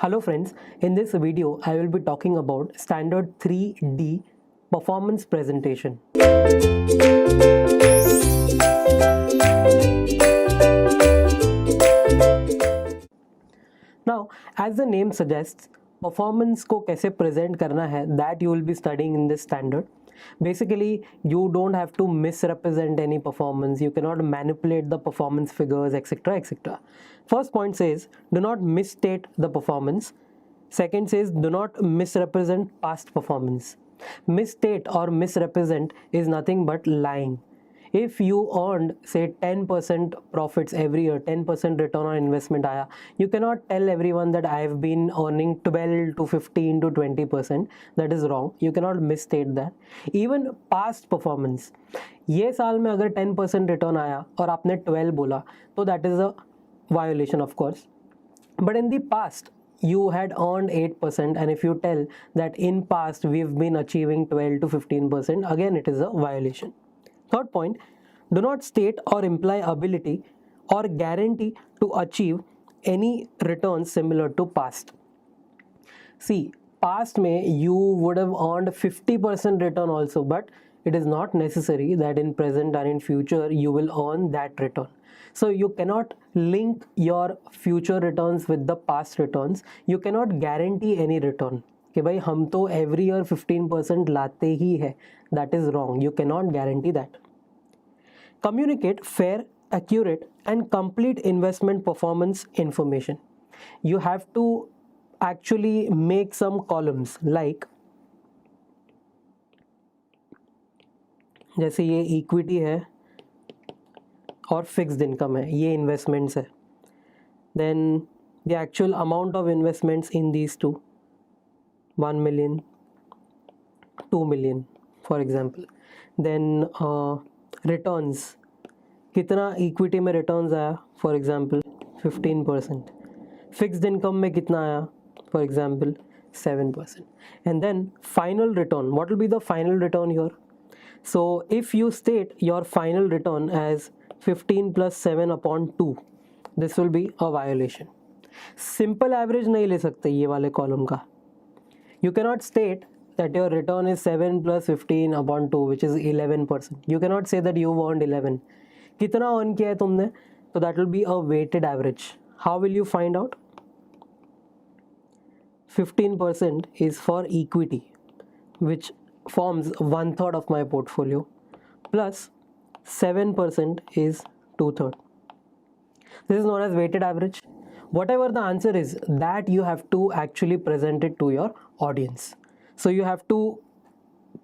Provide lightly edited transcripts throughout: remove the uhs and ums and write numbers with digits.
Hello friends, in this video I will be talking about standard 3D performance presentation. Now, as the name suggests, performance को कैसे present करना है that you will be studying in this standard. Basically, you don't have to misrepresent any performance. You cannot manipulate the performance figures, etc. etc. First point says, do not misstate the performance. Second says, do not misrepresent past performance. Misstate or misrepresent is nothing but lying. If you earned say 10% profits every year, 10% return on investment आया, you cannot tell everyone that I have been earning 12 to 15 to 20%. That is wrong. You cannot misstate that. Even past performance, ये साल में अगर 10% return आया और आपने 12 बोला, तो that is a violation of course. But in the past, you had earned 8%, and if you tell that in past we've been achieving 12 to 15%, again it is a violation. Third point, do not state or imply ability or guarantee to achieve any returns similar to past. See, past में you would have earned 50% return also, but it is not necessary that in present and in future you will earn that return. So you cannot link your future returns with the past returns. You cannot guarantee any return. कि भाई हम तो every year 15% लाते ही है. That is wrong. You cannot guarantee that. Communicate fair, accurate and complete investment performance information. You have to actually make some columns like, जैसे ये equity है और fixed income है, ये इन्वेस्टमेंट्स है. Then the actual amount of investments in these two, 1 million, 2 million for example. Then returns, कितना equity में returns आया, फॉर एग्जांपल 15%. फिक्स्ड इनकम में कितना आया, for example 7%. And then final return, what will be the final return here. So if you state your final return as 15 plus 7 upon 2, this will be a violation. Simple average नहीं ले सकते ये वाले column का. You cannot state that your return is 7 plus 15 upon 2, which is 11%. You cannot say that you've earned 11. कितना earn किया है तुमने, तो that will be a weighted average. How will you find out? 15% is for equity, which forms 1/3 of my portfolio, plus 7% is 2/3. This is known as weighted average. Whatever the answer is, that you have to actually present it to your audience. So you have to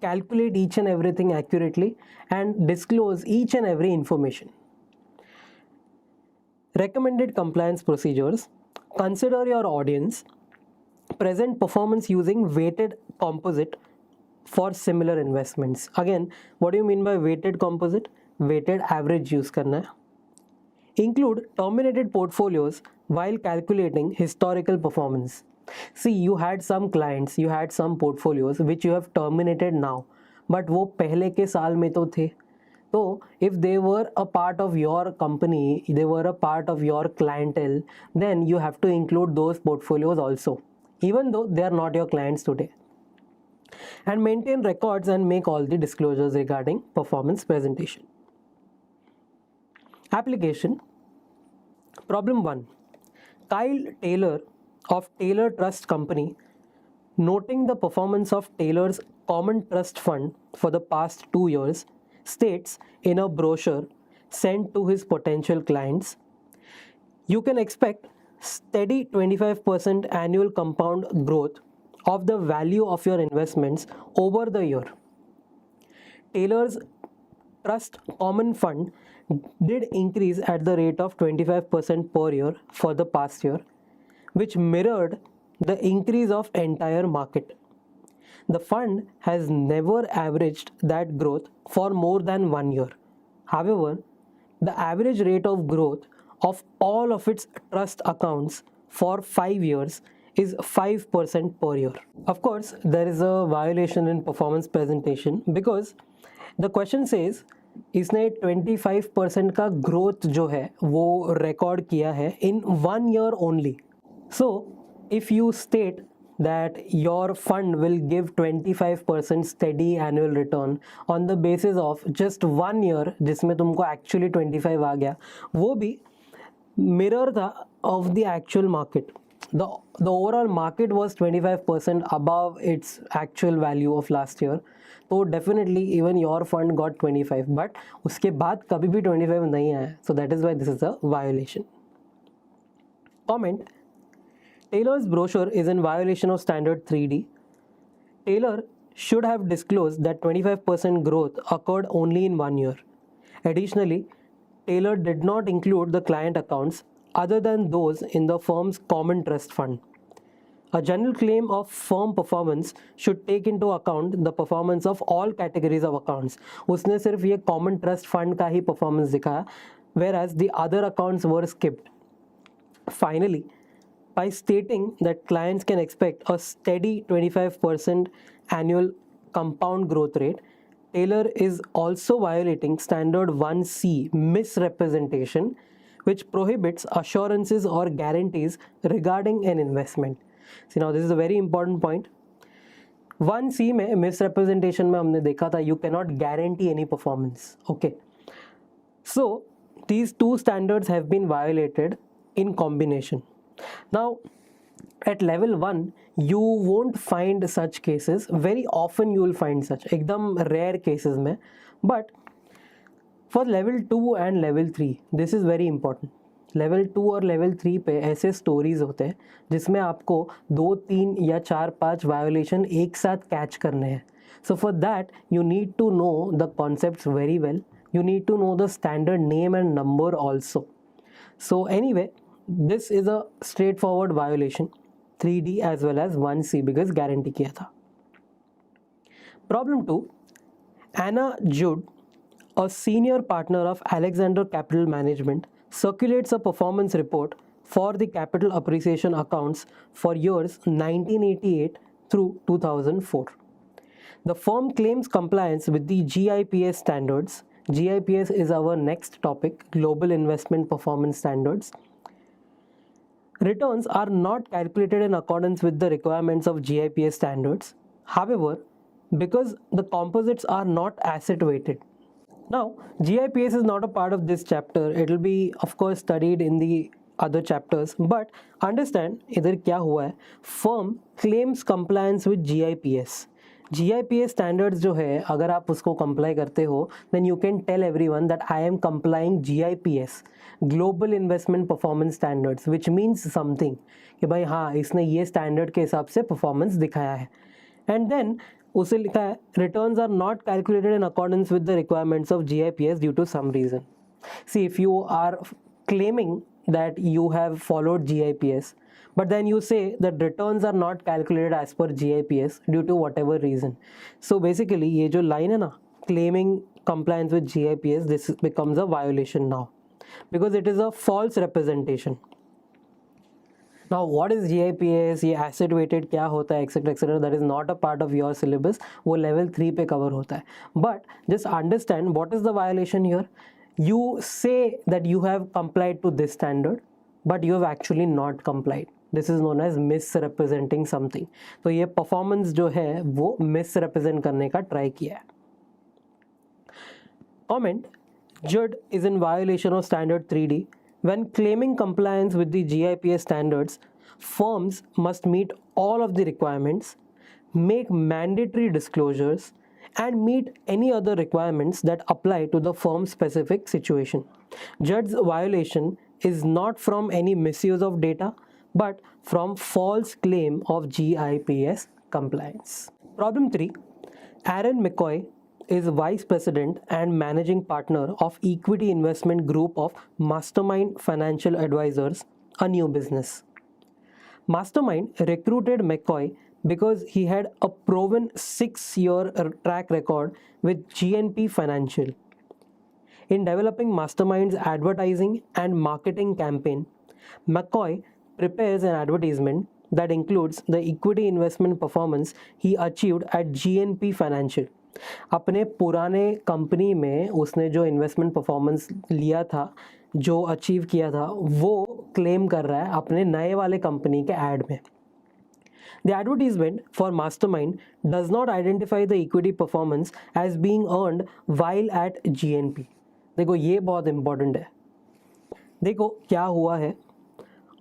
calculate each and everything accurately and disclose each and every information. Recommended compliance procedures. Consider your audience. Present performance using weighted composite for similar investments. Again, what do you mean by weighted composite? Weighted average use करना है. Include terminated portfolios while calculating historical performance. See, you had some clients, you had some portfolios which you have terminated now, but वो पहले के साल में तो थे. तो if they were a part of your company, they were a part of your clientele, then you have to include those portfolios also, even though they are not your clients today. And maintain records and make all the disclosures regarding performance presentation. Application. Problem 1. Kyle Taylor of Taylor Trust Company, noting the performance of Taylor's Common Trust Fund for the past 2 years, states in a brochure sent to his potential clients, you can expect steady 25% annual compound growth of the value of your investments over the year. Taylor's Trust Common Fund did increase at the rate of 25% per year for the past year, which mirrored the increase of entire market. The fund has never averaged that growth for more than 1 year. However, the average rate of growth of all of its trust accounts for 5 years is 5% per year. Of course, there is a violation in performance presentation because the question says इसने 25% का growth जो है वो record किया है इन 1 year only. So if you state that your fund will give 25% steady annual return on the basis of just 1 year जिसमें तुमको actually 25 आ गया, वो भी mirror था of the actual market. The overall market was 25% above its actual value of last year. तो definitely even your fund got 25, but उसके बाद कभी भी 25 नहीं आया. So that is why this is a violation. Comment: Taylor's brochure is in violation of standard 3D. Taylor should have disclosed that 25% growth occurred only in 1 year. Additionally, Taylor did not include the client accounts other than those in the firm's common trust fund. A general claim of firm performance should take into account the performance of all categories of accounts. उसने सिर्फ ये common trust fund का ही performance दिखाया, whereas the other accounts were skipped. Finally, by stating that clients can expect a steady 25% annual compound growth rate, Taylor is also violating standard 1C misrepresentation, which prohibits assurances or guarantees regarding an investment. See, now this is a very important point. 1C में misrepresentation में हमने देखा था, you cannot guarantee any performance. Okay, so these two standards have been violated in combination. Now, at level 1, you won't find such cases. Very often you will find such, एकदम rare cases में. But for level 2 and level 3, this is very important. Level 2 और level 3 पे ऐसे stories होते हैं जिसमें आपको 2, 3 या 4, 5 वायोलेशन एक साथ कैच करने हैं. So for that you need to know the concepts very well. You need to know the standard name and number also. So anyway, this is a straightforward violation, 3D as well as 1C, because guarantee किया था. Problem 2. Anna Judd, a senior partner of Alexander Capital Management, circulates a performance report for the capital appreciation accounts for years 1988 through 2004. The firm claims compliance with the GIPS standards. GIPS is our next topic, Global Investment Performance Standards. Returns are not calculated in accordance with the requirements of GIPS standards. However, because the composites are not asset weighted. Now, GIPS is not a part of this chapter. It will be, of course, studied in the other chapters. But understand, इधर क्या हुआ है? Firm claims compliance with GIPS. GIPS standards जो है, अगर आप उसको comply करते हो, then you can tell everyone that I am complying GIPS, Global Investment Performance Standards, which means something. कि भाई हाँ, इसने ये standard के हिसाब से performance दिखाया है. And then उसे लिखा है returns are not calculated in accordance with the requirements of GIPS due to some reason. See, if you are claiming that you have followed GIPS, but then you say that returns are not calculated as per GIPS due to whatever reason. So basically ये जो line है ना, claiming compliance with GIPS, this becomes a violation now because it is a false representation. Now what is GIPS, ये asset weighted क्या होता है, etc etc, that is not a part of your syllabus, वो level 3 पे cover होता है. But just understand what is the violation here. You say that you have complied to this standard, but you have actually not complied. This is known as misrepresenting something. तो ये performance जो है वो misrepresent करने का try किया है. Comment: Judd is in violation of standard 3D. When claiming compliance with the GIPS standards, firms must meet all of the requirements, make mandatory disclosures, and meet any other requirements that apply to the firm's specific situation. Judd's violation is not from any misuse of data, but from false claim of GIPS compliance. Problem 3. Aaron McCoy is Vice President and Managing Partner of Equity Investment Group of Mastermind Financial Advisors, a new business. Mastermind recruited McCoy because he had a proven 6-year track record with GNP Financial. In developing Mastermind's advertising and marketing campaign, McCoy prepares an advertisement that includes the equity investment performance he achieved at GNP Financial. अपने पुराने company में उसने जो investment performance लिया था, जो achieve किया था, वो क्लेम कर रहा है अपने नए वाले कंपनी के ऐड में. The advertisement for Mastermind does not identify the equity performance as being earned while at GNP. देखो ये बहुत important है. देखो क्या हुआ है.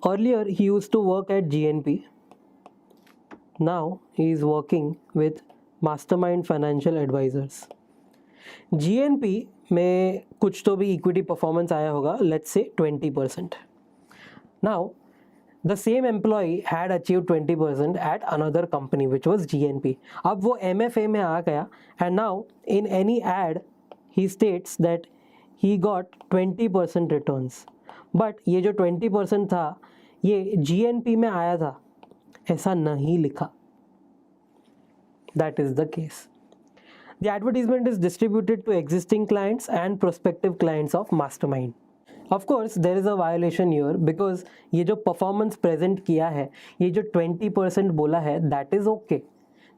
Earlier he used to work at GNP. Now he is working with Mastermind Financial Advisors. GNP में कुछ तो भी equity performance आया होगा, let's say 20%. Now the same employee had achieved 20% at another company which was GNP. अब वो MFA में आ गया and now in any ad he states that he got 20% returns. But ये जो 20% था ये GNP में आया था, ऐसा नहीं लिखा. That is the case. The advertisement is distributed to existing clients and prospective clients of Mastermind. Of course, there is a violation here because ये जो performance present किया है, ये जो 20% बोला है, that is okay.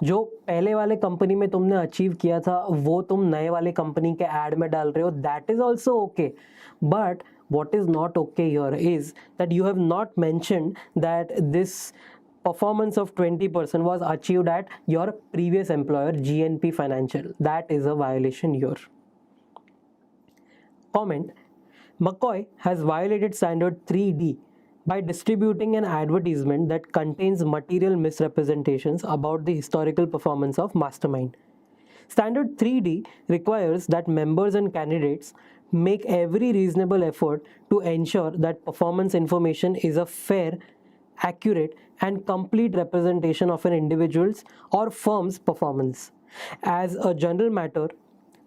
जो पहले वाले कंपनी में तुमने अचीव किया था वो तुम नए वाले कंपनी के एड में डाल रहे हो, that is also okay. But what is not okay here is that you have not mentioned that this performance of 20% was achieved at your previous employer GNP Financial. That is a violation here. Comment: McCoy has violated standard 3D by distributing an advertisement that contains material misrepresentations about the historical performance of Mastermind. Standard 3D requires that members and candidates make every reasonable effort to ensure that performance information is a fair, accurate, and complete representation of an individual's or firm's performance. As a general matter,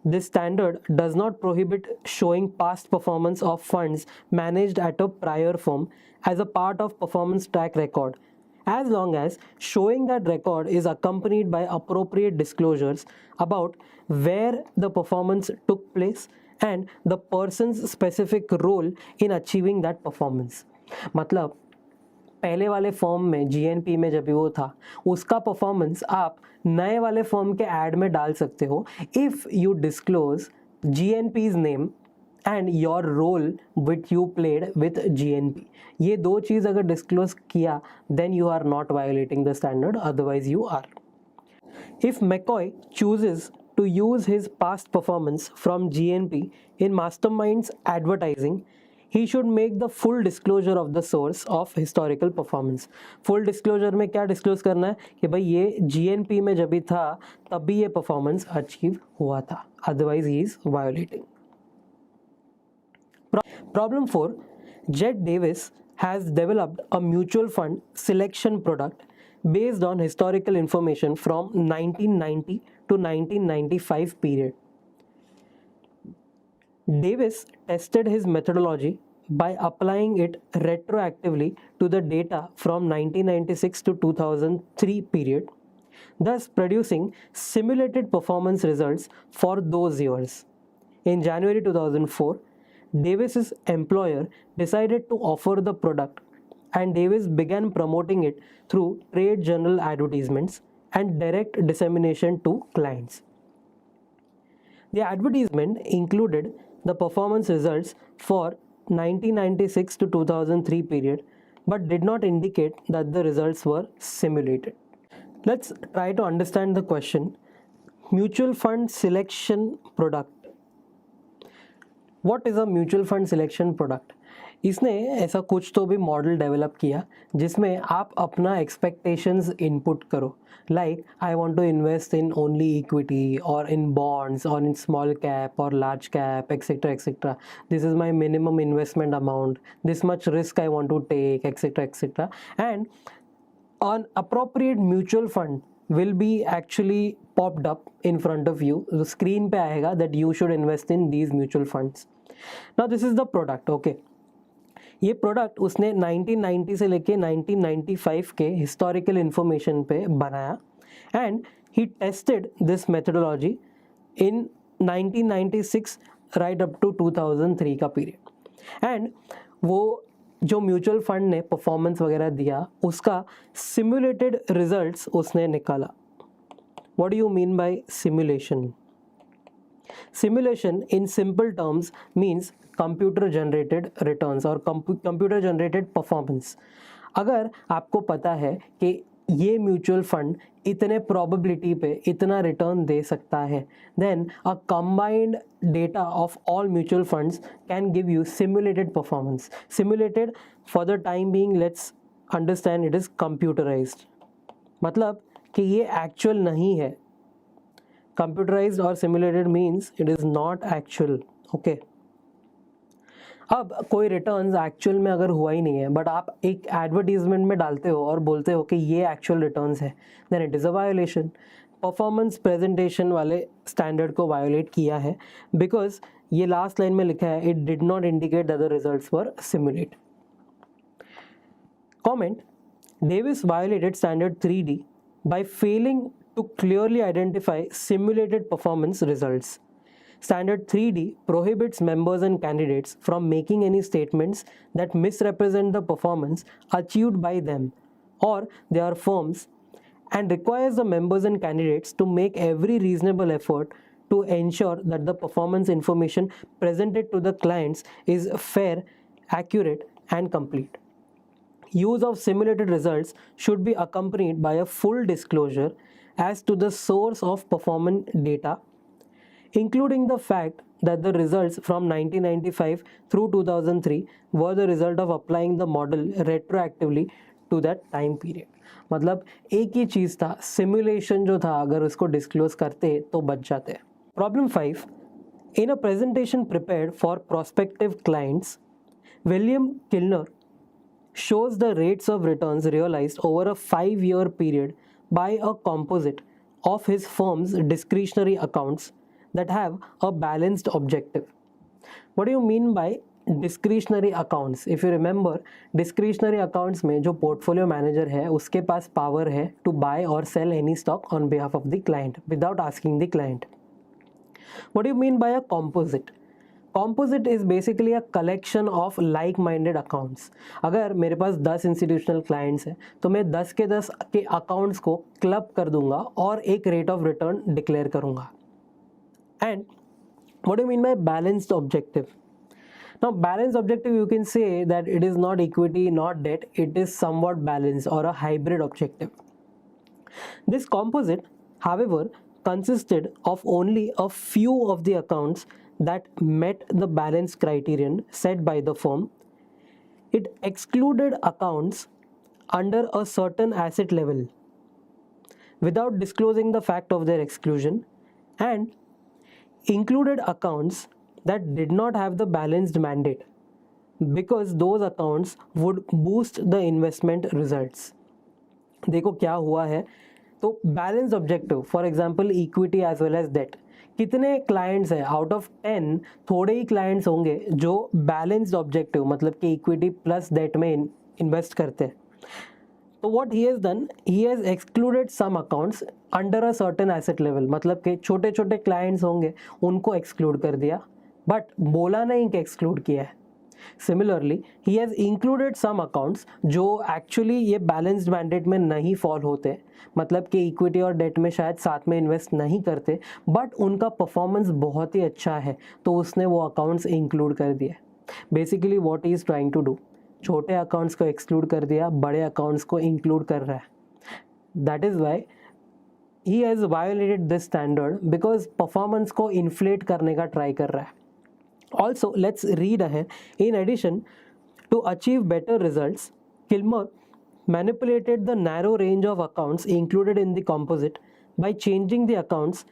this standard does not prohibit showing past performance of funds managed at a prior firm as a part of performance track record, as long as showing that record is accompanied by appropriate disclosures about where the performance took place and the person's specific role in achieving that performance. मतलब पहले वाले form में GNP में जब भी वो था उसका परफॉर्मेंस आप नए वाले फॉर्म के ऐड में डाल सकते हो if you disclose GNP's name and your role which you played with GNP. ये दो चीज़ अगर डिस्क्लोज किया then you are not violating the standard, otherwise you are. If McCoy chooses to use his past performance from GNP in Mastermind's advertising, he should make the full disclosure of the source of historical performance. Full disclosure में क्या disclose करना है कि भाई ये GNP में जब भी था तब भी ये performance achieve हुआ था, otherwise he is violating. Problem 4. Jet Davis has developed a mutual fund selection product based on historical information from 1990 to 1995 period. Davis tested his methodology by applying it retroactively to the data from 1996 to 2003 period, thus producing simulated performance results for those years. In January 2004, Davis's employer decided to offer the product, and Davis began promoting it through trade journal advertisements and direct dissemination to clients. The advertisement included the performance results for 1996 to 2003 period, but did not indicate that the results were simulated. Let's try to understand the question. Mutual fund selection product. What is a mutual fund selection product? इसने ऐसा कुछ तो भी model develop किया जिसमें आप अपना expectations input करो, like I want to invest in only equity और इन बॉन्ड्स और इन स्मॉल कैप और large cap etcetera etcetera, this is my minimum investment amount, this much risk I want to take etcetera etcetera, and an appropriate mutual fund will be actually popped up in front of you. The screen पे आएगा that you should invest in these mutual funds. Now this is the product, okay. ये product उसने 1990 से लेके 1995 के historical information पे बनाया and he tested this methodology in 1996 right up to 2003 का पीरियड, एंड वो जो म्यूचुअल फंड ने परफॉर्मेंस वगैरह दिया उसका सिमुलेटेड रिजल्ट्स उसने निकाला. What do you mean by simulation? Simulation in simple terms means computer generated returns और computer generated performance. अगर आपको पता है कि ये म्यूचुअल फंड इतने प्रोबेबिलिटी पे इतना रिटर्न दे सकता है, then a combined data of all mutual funds can give you simulated performance. Simulated for the time being let's understand it is computerised, मतलब कि ये एक्चुअल नहीं है. कंप्यूटराइज्ड और simulated means it is not actual. Okay, अब कोई returns actual में अगर हुआ ही नहीं है बट आप एक एडवर्टीजमेंट में डालते हो और बोलते हो कि ये एक्चुअल रिटर्न्स है, then it is a violation. Performance presentation वाले स्टैंडर्ड को वायोलेट किया है बिकॉज ये लास्ट लाइन में लिखा है, it did not indicate that the results were simulate. Comment: Davis violated Standard 3D by failing to clearly identify simulated performance results. Standard 3D prohibits members and candidates from making any statements that misrepresent the performance achieved by them or their firms and requires the members and candidates to make every reasonable effort to ensure that the performance information presented to the clients is fair, accurate, and complete. Use of simulated results should be accompanied by a full disclosure as to the source of performance data, including the fact that the results from 1995 through 2003 were the result of applying the model retroactively to that time period. मतलब एक ही चीज़ था, simulation जो था अगर उसको disclose करते तो बच जाते. Problem 5. In a presentation prepared for prospective clients, William Kilner shows the rates of returns realized over a 5-year period by a composite of his firm's discretionary accounts that have a balanced objective. What do you mean by discretionary accounts? If you remember, discretionary accounts में जो portfolio manager है उसके पास power है to buy or sell any stock on behalf of the client without asking the client. What do you mean by a composite? Composite is basically a collection of like-minded accounts. अगर मेरे पास 10 institutional clients हैं तो मैं 10 के 10 के accounts को club कर दूंगा और एक रेट ऑफ रिटर्न डिक्लेयर करूंगा. And what do you mean by balanced objective? Now, balanced objective, you can say that it is not equity, not debt, it is somewhat balanced or a hybrid objective. This composite, however, consisted of only a few of the accounts that met the balance criterion set by the firm. It excluded accounts under a certain asset level without disclosing the fact of their exclusion and included accounts that did not have the balanced mandate because those accounts would boost the investment results. देखो क्या हुआ है, तो balance objective for example equity as well as debt, कितने clients हैं out of 10, थोड़े ही clients होंगे जो बैलेंस्ड ऑब्जेक्टिव मतलब कि इक्विटी प्लस डेट में इन्वेस्ट करते हैं. तो what he has done, he has excluded some accounts under a certain asset level, मतलब कि छोटे छोटे क्लाइंट्स होंगे उनको एक्सक्लूड कर दिया बट बोला नहीं कि एक्सक्लूड किया है. Similarly he has included some accounts जो एक्चुअली ये बैलेंस्ड मैंडेट में नहीं फॉल होते, मतलब कि इक्विटी और डेट में शायद साथ में इन्वेस्ट नहीं करते बट उनका परफॉर्मेंस बहुत ही अच्छा है तो उसने वो अकाउंट्स इंक्लूड कर दिए. Basically what he is trying to do, छोटे अकाउंट्स को एक्सक्लूड कर दिया, बड़े अकाउंट्स को इंक्लूड कर रहा है. That is why he has violated this standard because performance को इन्फ्लेट करने का ट्राई कर रहा है. Also, let's read ahead. In addition, to achieve better results, Kilmer manipulated the narrow range of accounts included in the composite by changing the accounts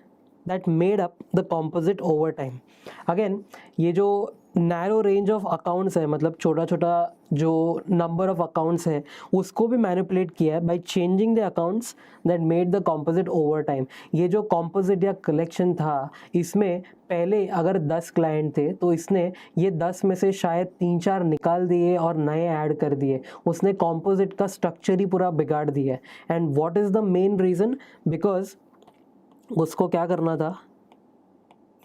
that made up the composite over time. Again, ये जो narrow range of accounts है, मतलब छोटा छोटा जो number of accounts है उसको भी मैनिपुलेट किया है by changing the accounts that made the composite over time. ये जो कॉम्पोजिट या कलेक्शन था इसमें पहले अगर 10 क्लाइंट थे तो इसने ये 10 में से शायद 3-4 निकाल दिए और नए ऐड कर दिए. उसने कॉम्पोजिट का स्ट्रक्चर ही पूरा बिगाड़ दिया है. And what is the main reason, because उसको क्या करना था,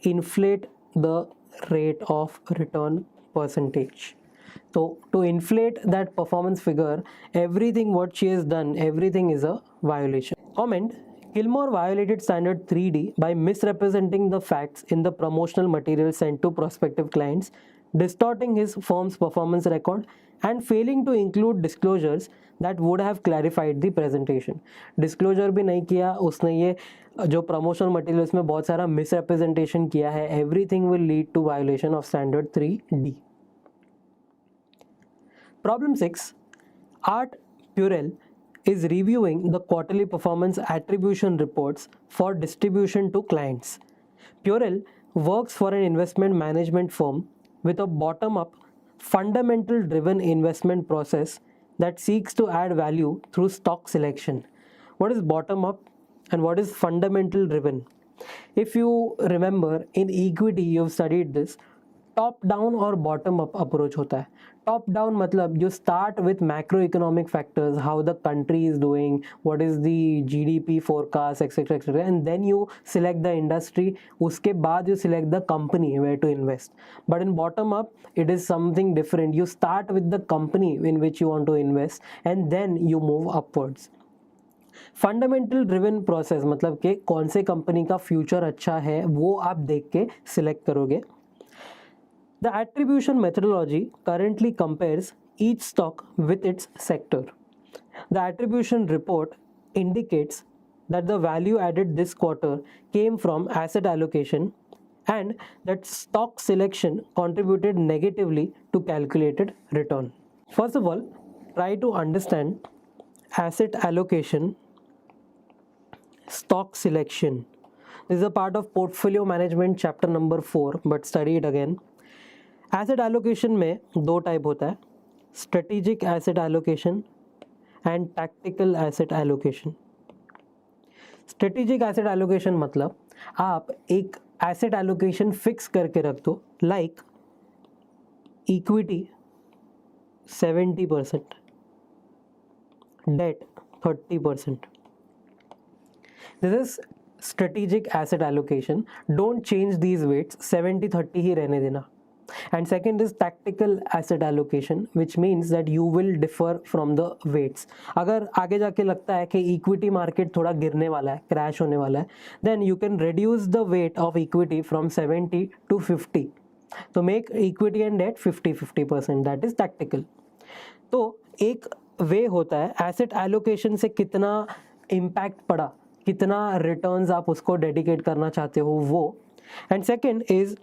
inflate the rate of return percentage. So to inflate that performance figure, everything what she has done, everything is a violation. Comment: Kilmer violated standard 3D by misrepresenting the facts in the promotional material sent to prospective clients, distorting his firm's performance record and failing to include disclosures that would have clarified the presentation. Disclosure भी नहीं किया उसने, ये जो promotional materials में बहुत सारा misrepresentation किया है. Everything will lead to violation of standard 3D. Problem 6. Art Purell is reviewing the quarterly performance attribution reports for distribution to clients. Purell works for an investment management firm with a bottom-up, fundamental-driven investment process that seeks to add value through stock selection. What is bottom-up and what is fundamental-driven? If you remember, in equity you've studied this. Top down और bottom up approach होता है. Top down मतलब you start with macro economic factors, how the country is doing, what is the GDP forecast etcetera etcetera, and then you select the industry. उसके बाद you select the company where to invest. But in bottom up it is something different. You start with the company in which you want to invest and then you move upwards. Fundamental driven process मतलब कि कौन से company का future अच्छा है वो आप देख के सिलेक्ट करोगे. The attribution methodology currently compares each stock with its sector. The attribution report indicates that the value added this quarter came from asset allocation and that stock selection contributed negatively to calculated return. First of all, try to understand asset allocation, stock selection. This is a part of portfolio management chapter number 4, but study it again. Asset allocation में दो type होता है, strategic asset allocation and tactical asset allocation. Strategic asset allocation मतलब आप एक asset allocation fix करके रख दो, like equity 70%, debt 30%. This is strategic asset allocation. Don't change these weights, 70-30 ही रहने देना. And second is tactical asset allocation, which means that you will differ from the weights. अगर आगे जाके लगता है कि equity market थोड़ा गिरने वाला है, crash होने वाला है, then you can reduce the weight of equity from 70 to 50. तो make equity and debt 50-50%. That is tactical. तो एक way होता है asset allocation से कितना impact पड़ा, कितना returns आप उसको dedicate करना चाहते हो वो. And second is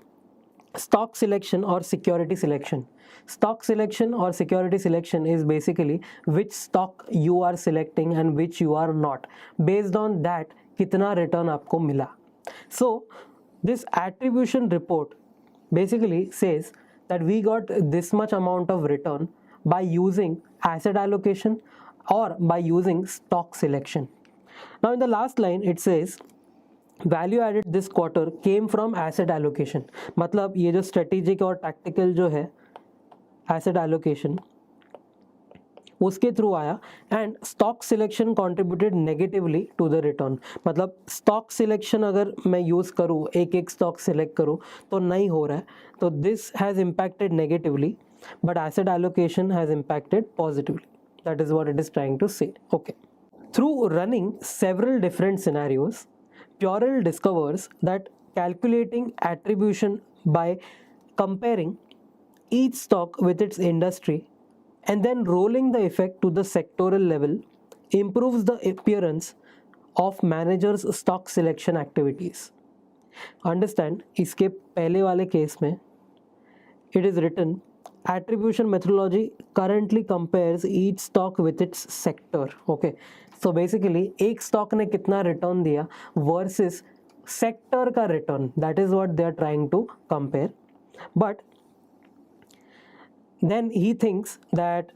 stock selection or security selection. Stock selection or security selection is basically which stock you are selecting and which you are not. Based on that, कितना return आपको मिला. So this attribution report basically says that we got this much amount of return by using asset allocation or by using stock selection. Now in the last line it says value added this quarter came from asset allocation. मतलब ये जो strategic और tactical जो है asset allocation उसके through आया and stock selection contributed negatively to the return. मतलब stock selection अगर मैं यूज़ करूँ, एक एक स्टॉक सिलेक्ट करूँ तो नहीं हो रहा है, तो this has impacted negatively, but asset allocation has impacted positively. That is what it is trying to say. Okay, through running several different scenarios, Purell discovers that calculating attribution by comparing each stock with its industry and then rolling the effect to the sectoral level improves the appearance of managers' stock selection activities. Understand, इसके पहले वाले case में it is written attribution methodology currently compares each stock with its sector. Okay, so basically एक stock ने कितना return दिया versus sector का return, that is what they are trying to compare. But then he thinks that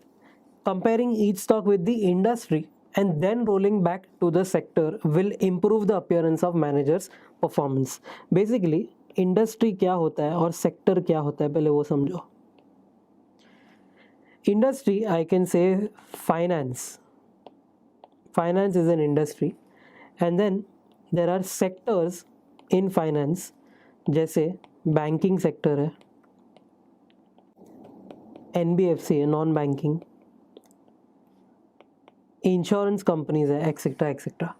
comparing each stock with the industry and then rolling back to the sector will improve the appearance of managers' performance. Basically industry क्या होता है और sector क्या होता है पहले वो समझो. Industry, I can say finance. Finance is an industry, and then there are sectors in finance, जैसे banking sector है, NBFC है नॉन बैंकिंग, इंश्योरेंस कंपनीज है, एक्सेट्रा एक्सेट्रा.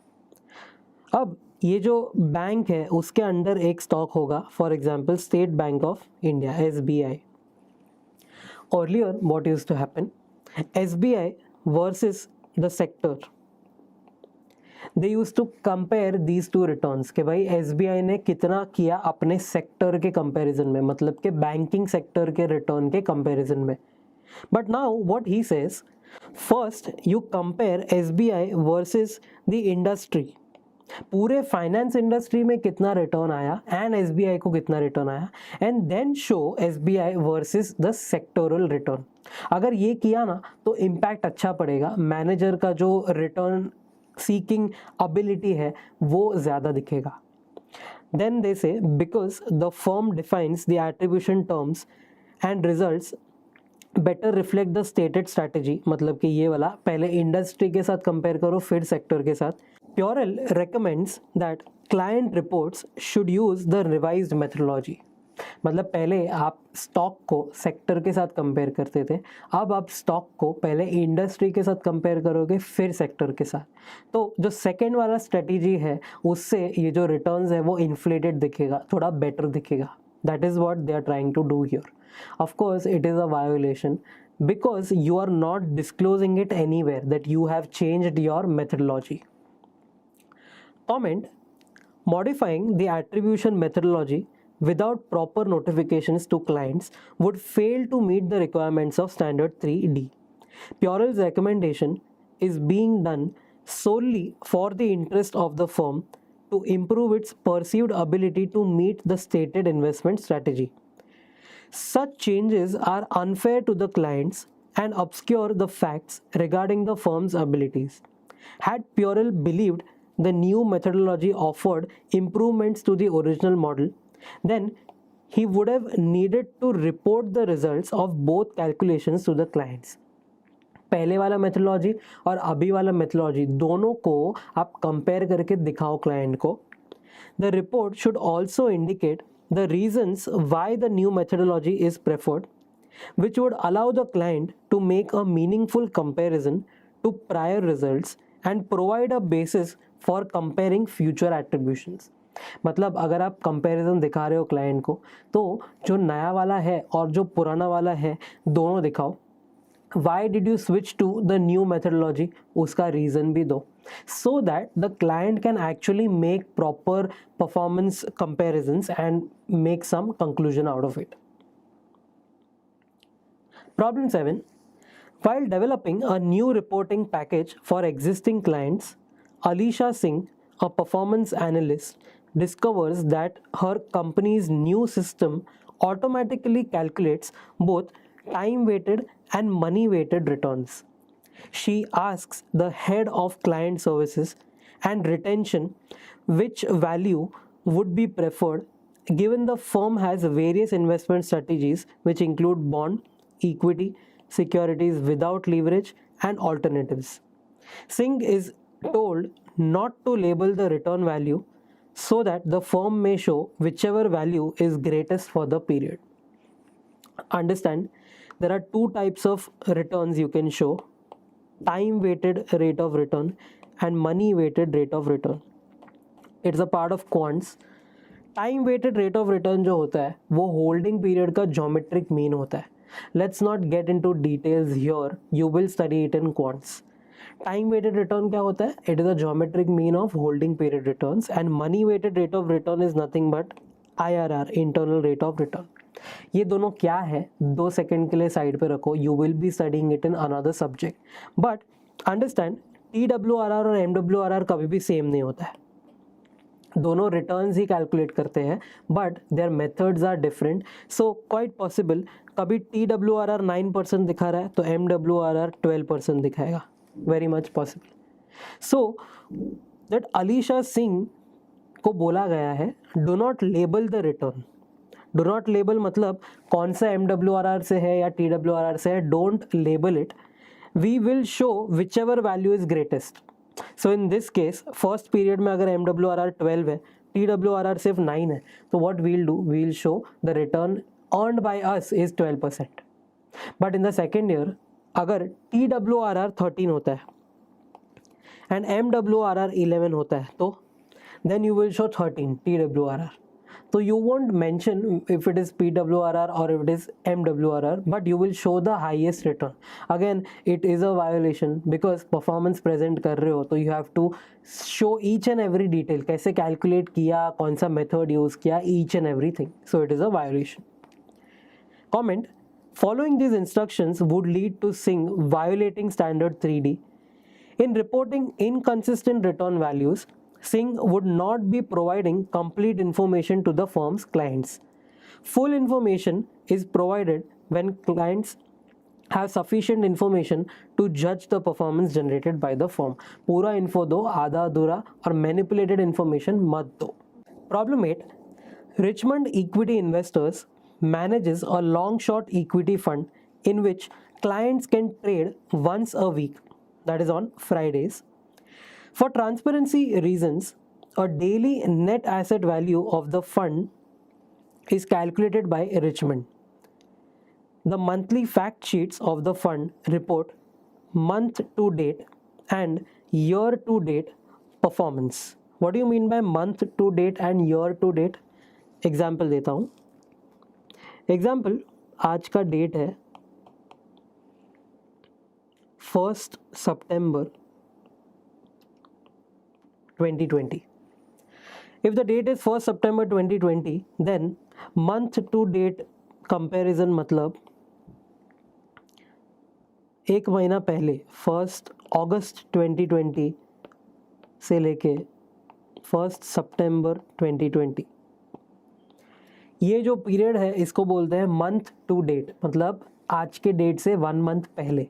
अब ये जो बैंक है उसके अंडर एक स्टॉक होगा, for example State Bank of India, SBI. Earlier what used to happen, SBI versus the sector, they use to compare these two returns कि भाई SBI ने कितना किया अपने सेक्टर के कंपैरिजन में, मतलब कि बैंकिंग सेक्टर के रिटर्न के कंपैरिजन में. But now what he says, first you compare SBI versus the industry, पूरे फाइनेंस इंडस्ट्री में कितना रिटर्न आया एंड SBI को कितना रिटर्न आया, and then show SBI versus the sectoral return. अगर ये किया ना तो इम्पैक्ट अच्छा पड़ेगा, मैनेजर का जो रिटर्न सीकिंग एबिलिटी है वो ज़्यादा दिखेगा. देन दे से because the firm defines the attribution terms and results better reflect the stated strategy, मतलब कि ये वाला पहले इंडस्ट्री के साथ कंपेयर करो फिर सेक्टर के साथ. Purell recommends that client reports should use the revised methodology, मतलब पहले आप स्टॉक को सेक्टर के साथ कंपेयर करते थे, अब आप स्टॉक को पहले इंडस्ट्री के साथ कंपेयर करोगे फिर सेक्टर के साथ. तो जो सेकेंड वाला स्ट्रेटेजी है उससे ये जो रिटर्न्स है वो इन्फ्लेटेड दिखेगा, थोड़ा बेटर दिखेगा. That is what they are trying to do here. Of course it is a violation because you are not disclosing it anywhere that you have changed your methodology. Comment, modifying the attribution methodology without proper notifications to clients would fail to meet the requirements of standard 3D. Purell's recommendation is being done solely for the interest of the firm to improve its perceived ability to meet the stated investment strategy. Such changes are unfair to the clients and obscure the facts regarding the firm's abilities. Had Purell believed the new methodology offered improvements to the original model, then he would have needed to report the results of both calculations to the clients. पहले वाला methodology और अभी वाला methodology दोनों को आप compare करके दिखाओ क्लाइंट को. The report should also indicate the reasons why the new methodology is preferred, which would allow the client to make a meaningful comparison to prior results and provide a basis for comparing future attributions. मतलब अगर आप comparison दिखा रहे हो client को तो जो नया वाला है और जो पुराना वाला है दोनों दिखाओ. Why did you switch to the new methodology? उसका रीज़न भी दो, so that the client can actually make proper performance comparisons and make some conclusion out of it. Problem 7. While developing a new reporting package for existing clients, Alisha Singh, a performance analyst, discovers that her company's new system automatically calculates both time-weighted and money-weighted returns. She asks the head of client services and retention which value would be preferred given the firm has various investment strategies which include bond, equity, securities without leverage and alternatives. Singh is told not to label the return value so that the firm may show whichever value is greatest for the period. Understand, there are two types of returns you can show: time weighted rate of return and money weighted rate of return. It's a part of quants. Time weighted rate of return जो होता है वो holding period का geometric mean होता है. Let's not get into details here, you will study it in quants. Time weighted return क्या होता है? It is a geometric mean of holding period returns, and money weighted rate of return is nothing but IRR, internal rate of return. ये दोनों क्या है 2 second के लिए side पे रखो, you will be studying it in another subject. But understand, TWRR और MWRR कभी भी सेम नहीं होता है. दोनों रिटर्न्स ही कैलकुलेट करते हैं but their methods are different. So quite possible कभी TWRR 9% दिखा रहा है तो MWRR 12% दिखाएगा. Very much possible. So that Alisha Singh को बोला गया है do not label the return. Do not label मतलब कौन सा MWRR से है या TWRR से है, don't label it. We will show whichever value is greatest. So in this case first period में अगर MWRR 12 है, TWRR सिर्फ 9 है, तो what we'll do, we'll show the return earned by us is 12%. But in the second year अगर TWRR 13 होता है and MWRR 11 होता है तो then you will show 13 TWRR. So you won't mention if it is PWRR or if it is MWRR, but you will show the highest return. Again, it is a violation because performance present कर रहे हो तो you have to show each and every detail, कैसे calculate किया, कौन सा method use किया, each and everything. So it is a violation. Comment: following these instructions would lead to Singh violating standard 3D. In reporting inconsistent return values, Singh would not be providing complete information to the firm's clients. Full information is provided when clients have sufficient information to judge the performance generated by the firm. पूरा info दो, आधा अधूरा और manipulated information मत दो. Problem 8. Richmond Equity Investors manages a long-short equity fund in which clients can trade once a week, that is on Fridays. For transparency reasons, a daily net asset value of the fund is calculated by Richmond. The monthly fact sheets of the fund report month to date and year to date performance. What do you mean by month to date and year to date? Example देता हूँ. Example, आज का date है 1st September 2020. If the date is 1st September 2020, then month to date comparison मतलब एक महीना पहले 1st August 2020 से लेके 1st September 2020, ये जो पीरियड है इसको बोलते हैं मंथ टू डेट, मतलब आज के डेट से 1 मंथ पहले.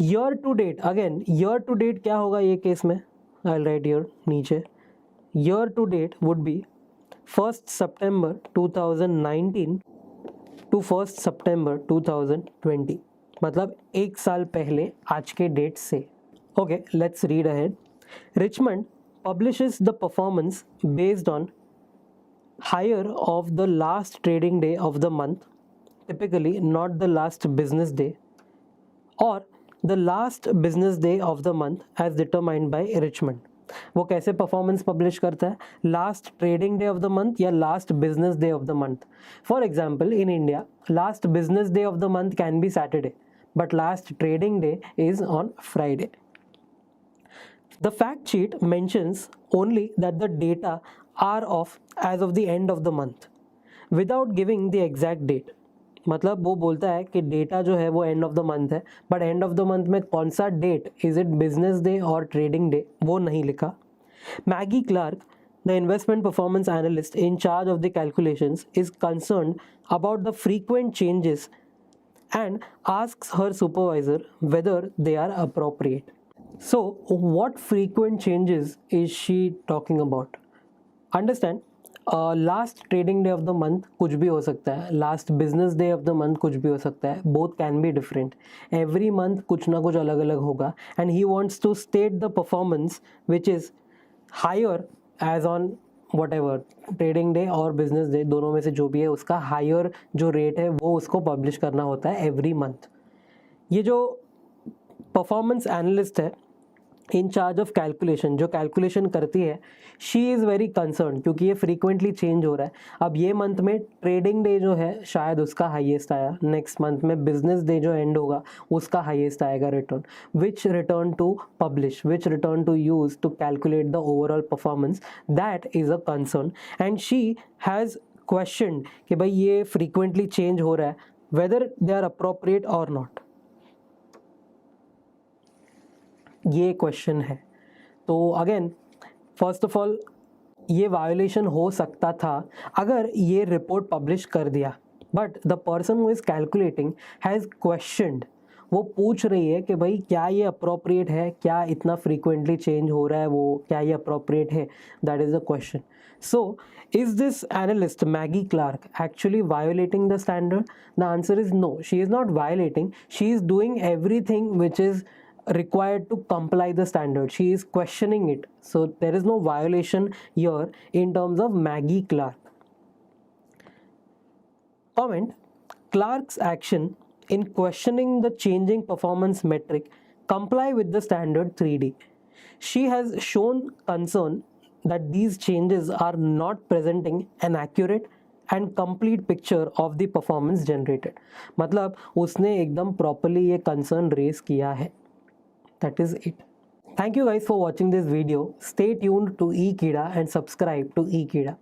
Year to date, again year to date क्या होगा ये केस में, आई विल राइट हियर नीचे. Year to date would be 1st September 2019 to 1st September 2020, मतलब एक साल पहले आज के डेट से. Okay, let's read ahead. Richmond publishes the performance based on higher of the last trading day of the month, typically not the last business day, or the last business day of the month as determined by Richmond. वो कैसे performance publish करता है, last trading day of the month या last business day of the month. For example, in India last business day of the month can be Saturday, but last trading day is on Friday. The fact sheet mentions only that the data are off as of the end of the month without giving the exact date. मतलब वो बोलता है कि data जो है वो end of the month है, but end of the month में कौन सा date, is it business day और ट्रेडिंग डे, वो नहीं लिखा. Maggie Clark, the investment performance analyst in charge of the calculations, is concerned about the frequent changes and asks her supervisor whether they are appropriate. So, what frequent changes is she talking about? Understand, last trading day of the month कुछ भी हो सकता है, last business day of the month कुछ भी हो सकता है, both can be different. Every month कुछ ना कुछ अलग अलग होगा, and he wants to state the performance which is higher as on whatever trading day और बिजनेस डे, दोनों में से जो भी है उसका हायर जो रेट है वो उसको पब्लिश करना होता है एवरी मंथ. ये जो परफॉर्मेंस एनालिस्ट है इन चार्ज ऑफ कैलकुलेशन, जो कैलकुलेशन करती है, शी इज़ वेरी कंसर्न क्योंकि ये फ्रीक्वेंटली चेंज हो रहा है. अब ये मंथ में ट्रेडिंग डे जो है शायद उसका हाईएस्ट आया, नेक्स्ट मंथ में बिजनेस डे जो एंड होगा उसका हाईएस्ट आएगा return. Which return to publish, which return to use to calculate the overall performance, that is a concern. And she has question कि भाई ये फ्रीक्वेंटली चेंज हो रहा है, वेदर दे आर अप्रोप्रिएट और नॉट. ये क्वेश्चन है. तो अगेन फर्स्ट ऑफ ऑल ये वायोलेशन हो सकता था अगर ये रिपोर्ट पब्लिश कर दिया, but the person who is calculating has questioned, वो पूछ रही है कि भाई क्या ये अप्रोप्रिएट है, क्या इतना फ्रीक्वेंटली चेंज हो रहा है, वो क्या ये अप्रोप्रिएट है, that is the question. So is this analyst Maggie Clark actually violating the standard? The answer is no, she is not violating. She is doing everything which is required to comply the standard. She is questioning it, so there is no violation here in terms of Maggie Clark. Comment: Clark's action in questioning the changing performance metric comply with the standard 3D. She has shown concern that these changes are not presenting an accurate and complete picture of the performance generated. मतलब उसने एकदम properly ये concern raise किया है. That is it. Thank you guys for watching this video. Stay tuned to eKida and subscribe to eKida.